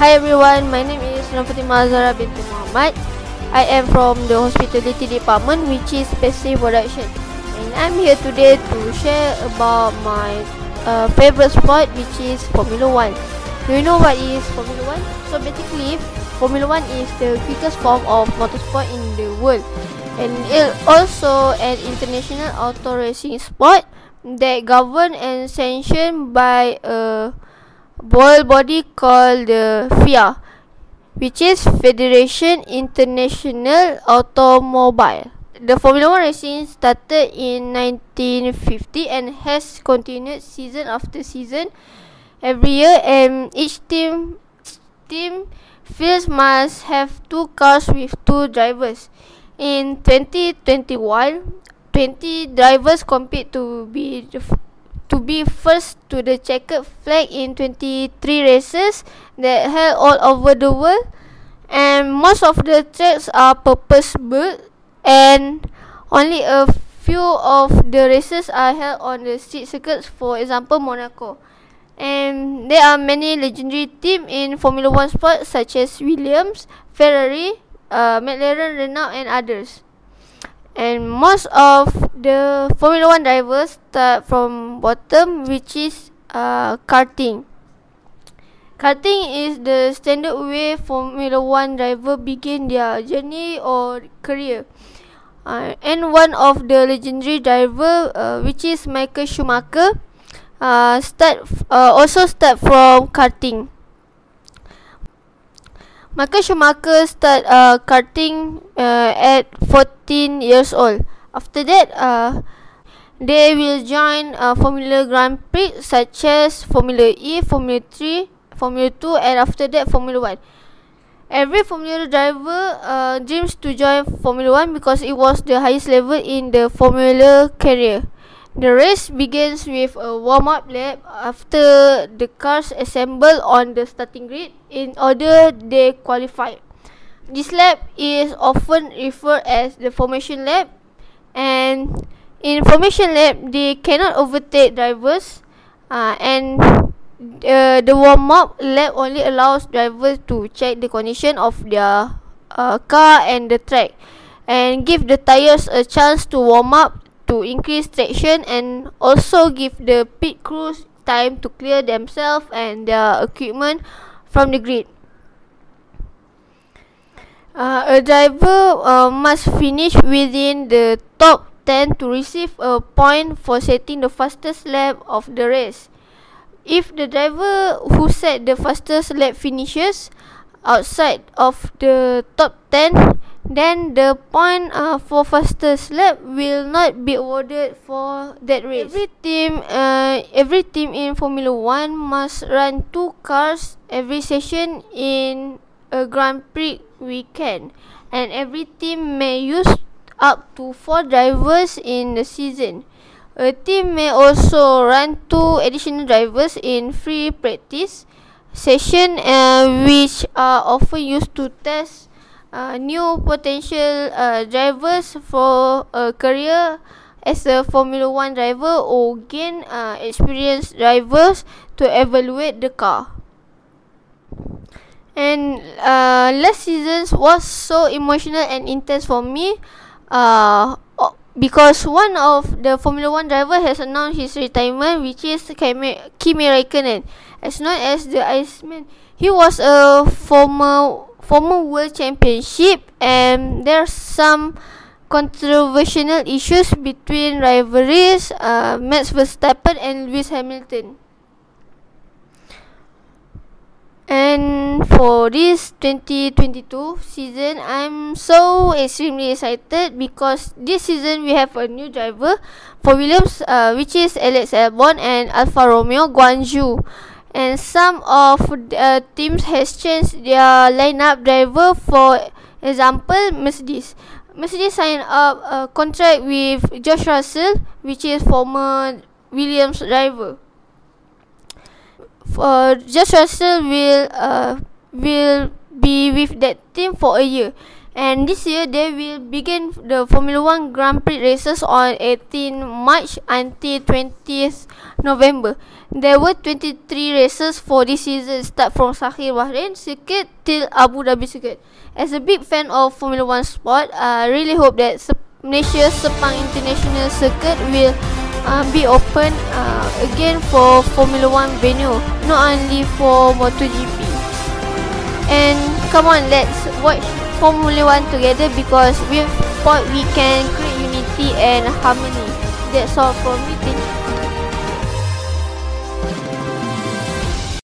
Hi everyone, my name is Fatimah binti Muhammad. I am from the hospitality department, which is Pastry production, and I'm here today to share about my favorite sport, which is Formula 1. Do you know what is Formula 1? So basically, Formula 1 is the quickest form of motorsport in the world, and it also an international auto racing sport that governed and sanctioned by a world body called the FIA, which is Federation International Automobile. The Formula 1 racing started in 1950 and has continued season after season every year, and each team fields must have 2 cars with 2 drivers. In 2021, 20 drivers compete to be first to the checkered flag in 23 races that held all over the world, and most of the tracks are purpose built, and only a few of the races are held on the street circuits, for example Monaco. And there are many legendary teams in Formula 1 sport such as Williams, Ferrari, McLaren, Renault and others. And most of the Formula 1 drivers start from bottom, which is karting. Karting is the standard way Formula 1 driver begin their journey or career. And one of the legendary driver, which is Michael Schumacher, also start from karting. Michael Schumacher start karting at 14 years old. After that, they will join Formula Grand Prix such as Formula E, Formula 3, Formula 2, and after that Formula 1. Every Formula driver dreams to join Formula 1 because it was the highest level in the Formula career. The race begins with a warm-up lap after the cars assemble on the starting grid in order they qualify. This lap is often referred as the formation lap, and in formation lap they cannot overtake drivers, and the warm-up lap only allows drivers to check the condition of their car and the track, and give the tires a chance to warm up to increase traction, and also give the pit crews time to clear themselves and their equipment from the grid. A driver must finish within the top 10 to receive a point for setting the fastest lap of the race. If the driver who set the fastest lap finishes outside of the top 10, then the point for fastest lap will not be awarded for that race. Every team in Formula 1 must run 2 cars every session in a Grand Prix weekend, and every team may use up to 4 drivers in the season. A team may also run 2 additional drivers in free practice session, which are often used to test new potential drivers for a career as a Formula 1 driver, or gain experienced drivers to evaluate the car. And last season was so emotional and intense for me, because one of the Formula 1 driver has announced his retirement, which is Kimi Raikkonen, as known as the Iceman. He was a former world championship, and there's some controversial issues between rivalries, Max Verstappen and Lewis Hamilton. And for this 2022 season, I'm so extremely excited because this season we have a new driver for Williams, which is Alex Albon, and Alfa Romeo Guanyu. And some of the teams has changed their lineup driver. For example, Mercedes signed up a contract with George Russell, which is former Williams driver. George Russell will be with that team for a year, And this year they will begin the Formula 1 Grand Prix races on 18 March until 20th November. There were 23 races for this season, start from Sakhir Bahrain circuit till Abu Dhabi circuit. As a big fan of Formula 1 sport, I really hope that Malaysia Sepang International Circuit will be open again for Formula 1 venue, not only for MotoGP. And come on, let's watch Formula 1 together, because with sport we can create unity and harmony. That's all from me.